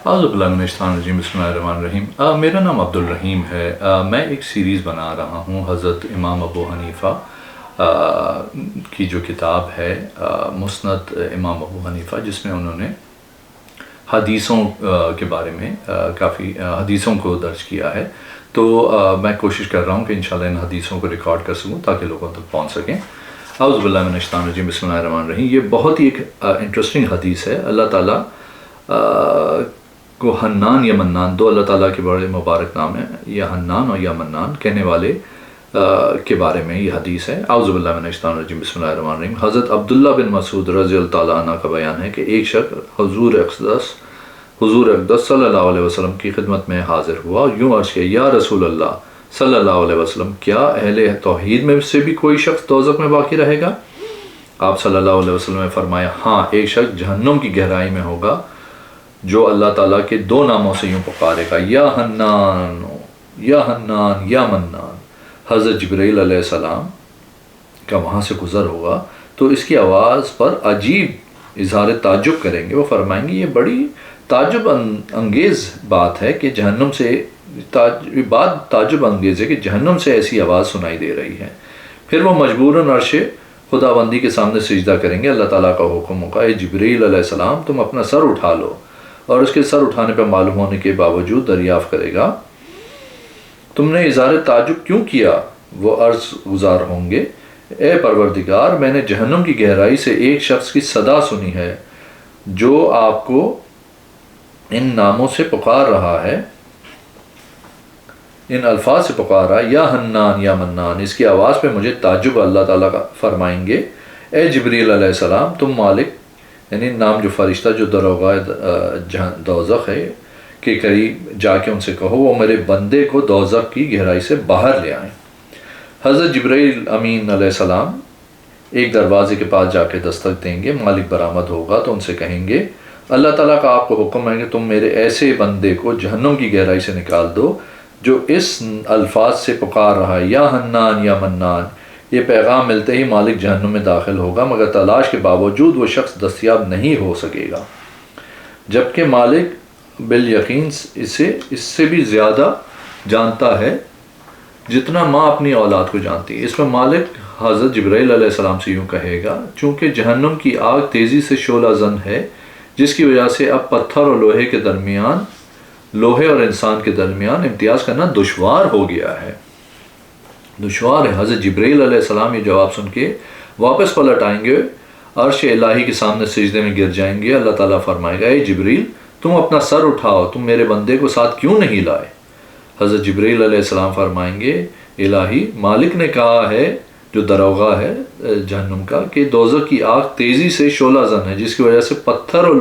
اعوذ باللہ من الشیطان الرجیم، بسم اللہ الرحمن الرحیم۔ میرا نام عبدالرحیم ہے۔ میں ایک سیریز بنا رہا ہوں حضرت امام ابو حنیفہ کی جو کتاب ہے مسند امام ابو حنیفہ، جس میں انہوں نے حدیثوں کے بارے میں کافی حدیثوں کو درج کیا ہے۔ تو میں کوشش کر رہا ہوں کہ انشاءاللہ ان حدیثوں کو ریکارڈ کر سکوں تاکہ لوگوں تک پہنچ سکیں۔ اعوذ باللہ من الشیطان الرجیم، بسم اللہ الرحمن الرحیم۔ یہ بہت ہی ایک انٹرسٹنگ حدیث ہے۔ اللہ تعالیٰ کو حنان یا منان، دو اللہ تعالیٰ کے بڑے مبارک نام ہیں، یا حنان اور یا منان کہنے والے کے بارے میں یہ حدیث ہے۔ اعوذ باللہ من الشیطان الرجیم، بسم اللہ الرحمن الرحیم۔ حضرت عبداللہ بن مسعود رضی اللہ تعالیٰ عنہ کا بیان ہے کہ ایک شخص حضور اقدس صلی اللہ علیہ وسلم کی خدمت میں حاضر ہوا اور یوں عرض کیا، یا رسول اللہ صلی اللہ علیہ وسلم، کیا اہل توحید میں سے بھی کوئی شخص دوزخ میں باقی رہے گا؟ آپ صلی اللہ علیہ وسلم نے فرمایا، ہاں، ایک شخص جہنم کی گہرائی میں ہوگا جو اللہ تعالیٰ کے دو ناموں سے یوں پکارے گا، یا حنان یا حنان یا منان۔ حضرت جبرائیل علیہ السلام کا وہاں سے گزر ہوگا تو اس کی آواز پر عجیب اظہار تعجب کریں گے۔ وہ فرمائیں گے، یہ بڑی تعجب انگیز بات ہے کہ جہنم سے تعجب انگیز ہے کہ جہنم سے ایسی آواز سنائی دے رہی ہے۔ پھر وہ مجبوراً عرش خداوندی کے سامنے سجدہ کریں گے۔ اللہ تعالیٰ کا حکم ہوگا، اے جبرائیل علیہ السلام، تم اپنا سر اٹھا لو، اور اس کے سر اٹھانے پر معلوم ہونے کے باوجود دریافت کرے گا، تم نے اظہار تعجب کیوں کیا؟ وہ عرض گزار ہوں گے، اے پروردگار، میں نے جہنم کی گہرائی سے ایک شخص کی صدا سنی ہے جو آپ کو ان ناموں سے پکار رہا ہے، ان الفاظ سے پکار رہا ہے، یا حنان یا منان۔ اس کی آواز پہ مجھے تعجب۔ اللہ تعالیٰ کا فرمائیں گے، اے جبرائیل علیہ السلام، تم مالک، یعنی نام جو فرشتہ جو داروغہ دوزخ ہے کے قریب جا کے ان سے کہو وہ میرے بندے کو دوزخ کی گہرائی سے باہر لے آئیں۔ حضرت جبرائیل امین علیہ السلام ایک دروازے کے پاس جا کے دستک دیں گے۔ مالک برآمد ہوگا تو ان سے کہیں گے، اللہ تعالیٰ کا آپ کو حکم ہے کہ تم میرے ایسے بندے کو جہنم کی گہرائی سے نکال دو جو اس الفاظ سے پکار رہا ہے، یا حنان یا منان۔ یہ پیغام ملتے ہی مالک جہنم میں داخل ہوگا، مگر تلاش کے باوجود وہ شخص دستیاب نہیں ہو سکے گا، جبکہ مالک بالیقین اس سے بھی زیادہ جانتا ہے جتنا ماں اپنی اولاد کو جانتی ہے۔ اس میں مالک حضرت جبرائیل علیہ السلام سے یوں کہے گا، چونکہ جہنم کی آگ تیزی سے شعلہ زن ہے، جس کی وجہ سے اب پتھر اور لوہے اور انسان کے درمیان امتیاز کرنا دشوار ہو گیا ہے، دشوار ہے۔ حضرت جبرائیل علیہ السلام یہ جواب سن کے واپس پلٹ آئیں گے، عرش الہی کے سامنے سجدے میں گر جائیں گے۔ اللہ تعالیٰ فرمائے گا، اے جبرائیل، تم اپنا سر اٹھاؤ، تم میرے بندے کو ساتھ کیوں نہیں لائے؟ حضرت جبرائیل علیہ السلام فرمائیں گے، الہی، مالک نے کہا ہے، جو داروغہ ہے جہنم کا، کہ دوزخ کی آگ تیزی سے شعلہ زن ہے، جس کی وجہ سے پتھر اور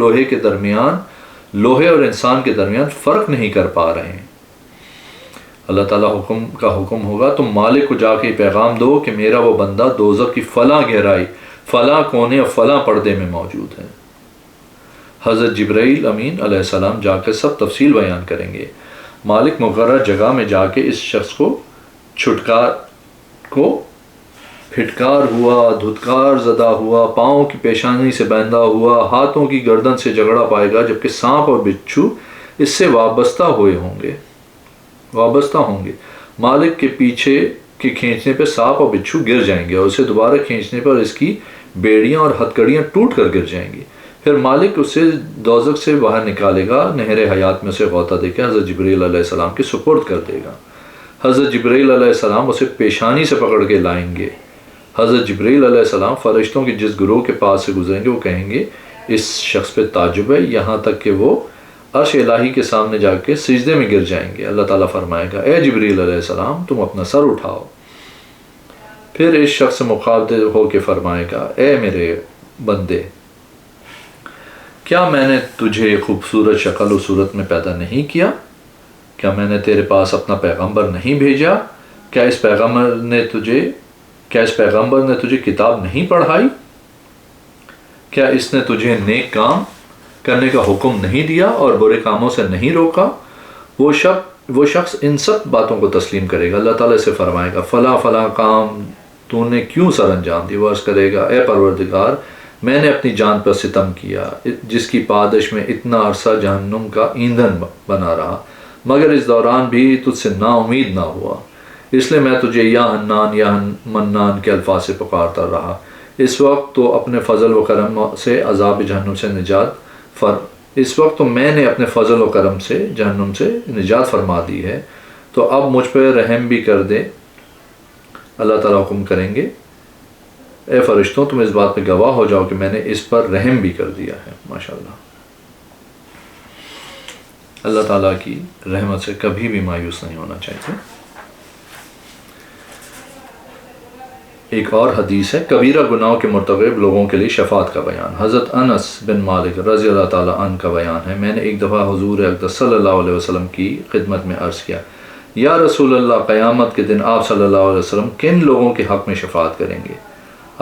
لوہے اور انسان کے درمیان فرق نہیں کر پا رہے ہیں۔ اللہ تعالیٰ کا حکم ہوگا، تم مالک کو جا کے پیغام دو کہ میرا وہ بندہ دوزخ کی فلاں گہرائی، فلاں کونے اور فلاں پردے میں موجود ہے۔ حضرت جبرائیل امین علیہ السلام جا کر سب تفصیل بیان کریں گے۔ مالک مقرر جگہ میں جا کے اس شخص کو پھٹکار ہوا، دھتکار زدہ ہوا، پاؤں کی پیشانی سے بندھا ہوا، ہاتھوں کی گردن سے جھگڑا پائے گا، جبکہ سانپ اور بچھو اس سے وابستہ ہوں گے۔ مالک کے پیچھے کے کھینچنے پہ سانپ اور بچھو گر جائیں گے، اور اسے دوبارہ کھینچنے پر اس کی بیڑیاں اور ہتھکڑیاں ٹوٹ کر گر جائیں گی۔ پھر مالک اسے دوزخ سے باہر نکالے گا، نہر حیات میں اسے غوطہ دے کے حضرت جبرائیل علیہ السلام کے سپرد کر دے گا۔ حضرت جبرائیل علیہ السلام اسے پیشانی سے پکڑ کے لائیں گے۔ حضرت جبرائیل علیہ السلام فرشتوں کے جس گروہ کے پاس سے گزریں گے وہ کہیں گے، اس شخص پہ تعجب ہے، یہاں تک کہ وہ عرش الہی کے سامنے جا کے سجدے میں گر جائیں گے۔ اللہ تعالیٰ فرمائے گا، اے جبرائیل علیہ السلام، تم اپنا سر اٹھاؤ۔ پھر اس شخص سے مخاطب ہو کے فرمائے گا، اے میرے بندے، کیا میں نے تجھے خوبصورت شکل و صورت میں پیدا نہیں کیا؟ کیا میں نے تیرے پاس اپنا پیغمبر نہیں بھیجا؟ کیا اس پیغمبر نے تجھے کتاب نہیں پڑھائی؟ کیا اس نے تجھے نیک کام کرنے کا حکم نہیں دیا اور برے کاموں سے نہیں روکا؟ وہ شخص ان سب باتوں کو تسلیم کرے گا۔ اللہ تعالیٰ سے فرمائے گا، فلاں کام تو نے کیوں سر انجام دی؟ وہ عرض کرے گا، اے پروردگار، میں نے اپنی جان پر ستم کیا جس کی پادش میں اتنا عرصہ جہنم کا ایندھن بنا رہا، مگر اس دوران بھی تجھ سے نا امید نہ ہوا، اس لیے میں تجھے یا حنان یا منان کے الفاظ سے پکارتا رہا۔ اس وقت تو اپنے فضل و کرم سے عذاب جہنم سے اس وقت تو میں نے اپنے فضل و کرم سے جہنم سے نجات فرما دی ہے، تو اب مجھ پہ رحم بھی کر دے۔ اللہ تعالیٰ حکم کریں گے، اے فرشتوں تم اس بات پہ گواہ ہو جاؤ کہ میں نے اس پر رحم بھی کر دیا ہے۔ ماشاءاللہ، اللہ تعالیٰ کی رحمت سے کبھی بھی مایوس نہیں ہونا چاہیے۔ ایک اور حدیث ہے، کبیرہ گناہوں کے مرتکب لوگوں کے لیے شفاعت کا بیان۔ حضرت انس بن مالک رضی اللہ تعالیٰ عنہ کا بیان ہے، میں نے ایک دفعہ حضور اقدس صلی اللہ علیہ وسلم کی خدمت میں عرض کیا، یا رسول اللہ، قیامت کے دن آپ صلی اللہ علیہ وسلم کن لوگوں کے حق میں شفاعت کریں گے؟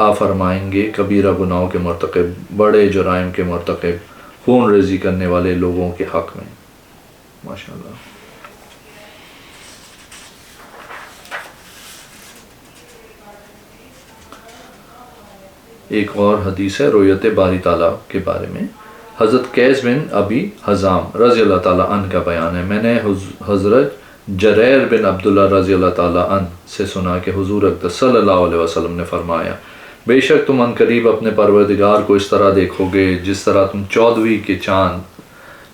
آپ فرمائیں گے، کبیرہ گناہوں کے مرتکب، بڑے جرائم کے مرتکب، خون ریزی کرنے والے لوگوں کے حق میں۔ ماشاءاللہ۔ ایک اور حدیث ہے رؤیت باری تعالیٰ کے بارے میں۔ حضرت قیس بن ابی حزام رضی اللہ تعالیٰ عنہ کا بیان ہے، میں نے حضرت جریر بن عبداللہ رضی اللہ تعالیٰ عنہ سے سنا کہ حضور اقدس صلی اللہ علیہ وسلم نے فرمایا، بے شک تم عنقریب اپنے پروردگار کو اس طرح دیکھو گے جس طرح تم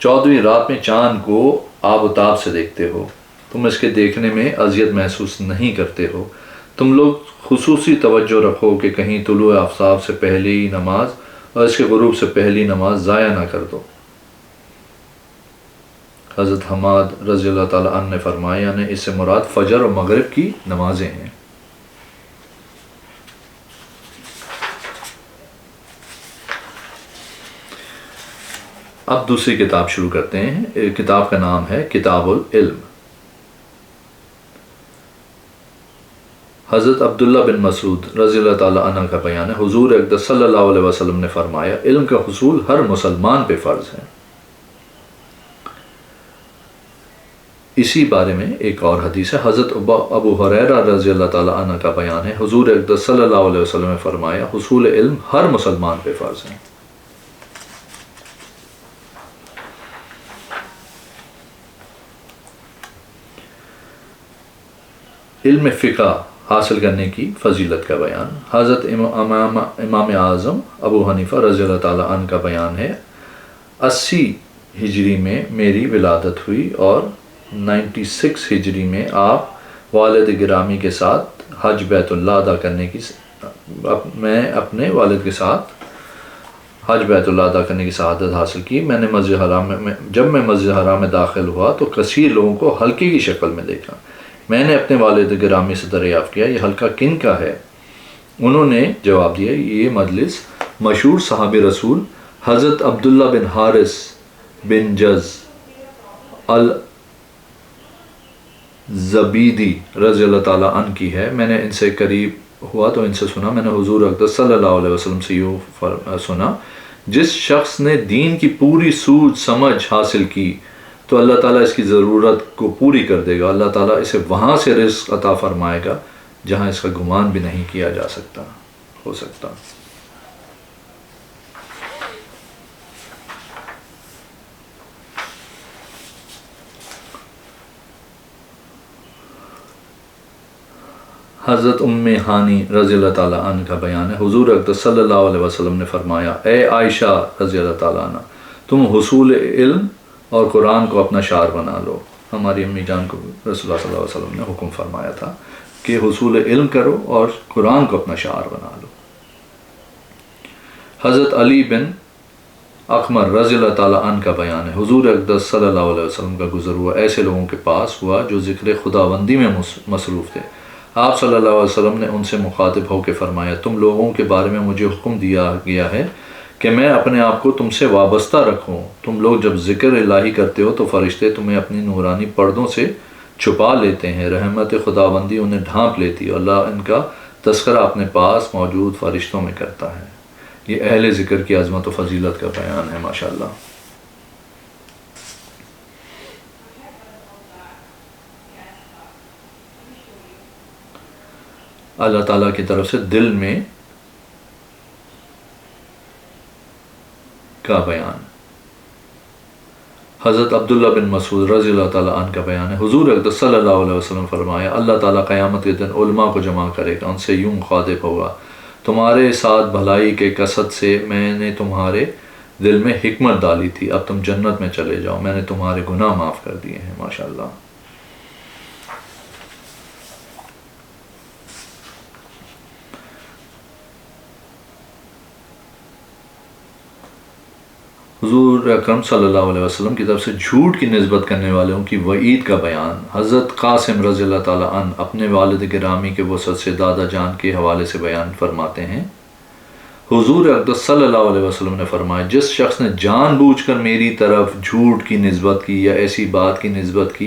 14ویں رات میں چاند کو آب و تاب سے دیکھتے ہو، تم اس کے دیکھنے میں اذیت محسوس نہیں کرتے ہو۔ تم لوگ خصوصی توجہ رکھو کہ کہیں طلوع آفتاب سے پہلی نماز اور اس کے غروب سے پہلی نماز ضائع نہ کر دو۔ حضرت حماد رضی اللہ تعالیٰ عنہ نے فرمایا، یعنی اس سے مراد فجر اور مغرب کی نمازیں ہیں۔ اب دوسری کتاب شروع کرتے ہیں۔ کتاب کا نام ہے کتاب العلم۔ حضرت عبداللہ بن مسعود رضی اللہ تعالیٰ عنہ کا بیان ہے، حضور اقدس صلی اللہ علیہ وسلم نے فرمایا، علم کا حصول ہر مسلمان پہ فرض ہے۔ اسی بارے میں ایک اور حدیث ہے، حضرت ابو ہریرہ رضی اللہ تعالیٰ عنہ کا بیان ہے، حضور اقدس صلی اللہ علیہ وسلم نے فرمایا، حصول علم ہر مسلمان پہ فرض ہے۔ علم فقہ حاصل کرنے کی فضیلت کا بیان۔ حضرت امام اعظم ابو حنیفہ رضی اللہ تعالیٰ عنہ کا بیان ہے، 80 ہجری میں میری ولادت ہوئی اور 96 ہجری میں آپ والد گرامی کے ساتھ حج بیت اللہ ادا کرنے کی میں اپنے والد کے ساتھ حج بیت اللہ ادا کرنے کی سعادت حاصل کی۔ میں نے مسجد حرام میں جب میں مسجد حرام میں داخل ہوا تو کثیر لوگوں کو حلقے کی شکل میں دیکھا۔ میں نے اپنے والد گرامی سے دریافت کیا، یہ حلقہ کن کا ہے؟ انہوں نے جواب دیا، یہ مجلس مشہور صحابی رسول حضرت عبداللہ بن حارث بن جز الزبیدی رضی اللہ تعالیٰ عنہ کی ہے۔ میں نے ان سے قریب ہوا تو ان سے سنا، میں نے حضور اقدس صلی اللہ علیہ وسلم سے یوں سنا، جس شخص نے دین کی پوری سوجھ سمجھ حاصل کی تو اللہ تعالیٰ اس کی ضرورت کو پوری کر دے گا، اللہ تعالیٰ اسے وہاں سے رزق عطا فرمائے گا جہاں اس کا گمان بھی نہیں کیا جا سکتا۔ حضرت ام ہانی رضی اللہ تعالیٰ عنہ کا بیان ہے، حضور اقدس صلی اللہ علیہ وسلم نے فرمایا، اے عائشہ رضی اللہ تعالیٰ عنہ، تم حصول علم اور قرآن کو اپنا شعار بنا لو۔ ہماری امی جان کو رسول اللہ صلی اللہ علیہ وسلم نے حکم فرمایا تھا کہ حصول علم کرو اور قرآن کو اپنا شعار بنا لو۔ حضرت علی بن اقمر رضی اللہ تعالیٰ عنہ کا بیان ہے، حضور اقدس صلی اللہ علیہ وسلم کا گزر ہوا ایسے لوگوں کے پاس ہوا جو ذکر خداوندی میں مصروف تھے۔ آپ صلی اللہ علیہ وسلم نے ان سے مخاطب ہو کے فرمایا، تم لوگوں کے بارے میں مجھے حکم دیا گیا ہے کہ میں اپنے آپ کو تم سے وابستہ رکھوں۔ تم لوگ جب ذکر الہی کرتے ہو تو فرشتے تمہیں اپنی نورانی پردوں سے چھپا لیتے ہیں، رحمت خداوندی انہیں ڈھانپ لیتی ہے، اللہ ان کا تذکرہ اپنے پاس موجود فرشتوں میں کرتا ہے۔ یہ اہل ذکر کی عظمت و فضیلت کا بیان ہے۔ ماشاءاللہ۔ اللہ تعالیٰ کی طرف سے دل میں کا بیان۔ حضرت عبداللہ بن مسعود رضی اللہ تعالیٰ عنہ کا بیان ہے، حضور اقدس صلی اللہ علیہ وسلم فرمایا اللہ تعالیٰ قیامت کے دن علماء کو جمع کرے گا، ان سے یوں مخاطب ہوگا، تمہارے ساتھ بھلائی کے قصد سے میں نے تمہارے دل میں حکمت ڈالی تھی، اب تم جنت میں چلے جاؤ، میں نے تمہارے گناہ معاف کر دیے ہیں۔ ماشاءاللہ۔ حضور اکرم صلی اللہ علیہ وسلم کی طرف سے جھوٹ کی نسبت کرنے والوں کی وعید کا بیان۔ حضرت قاسم رضی اللہ تعالیٰ عنہ اپنے والد گرامی کے وسعت سے دادا جان کے حوالے سے بیان فرماتے ہیں، حضور اقدس صلی اللہ علیہ وسلم نے فرمایا جس شخص نے جان بوجھ کر میری طرف جھوٹ کی نسبت کی یا ایسی بات کی نسبت کی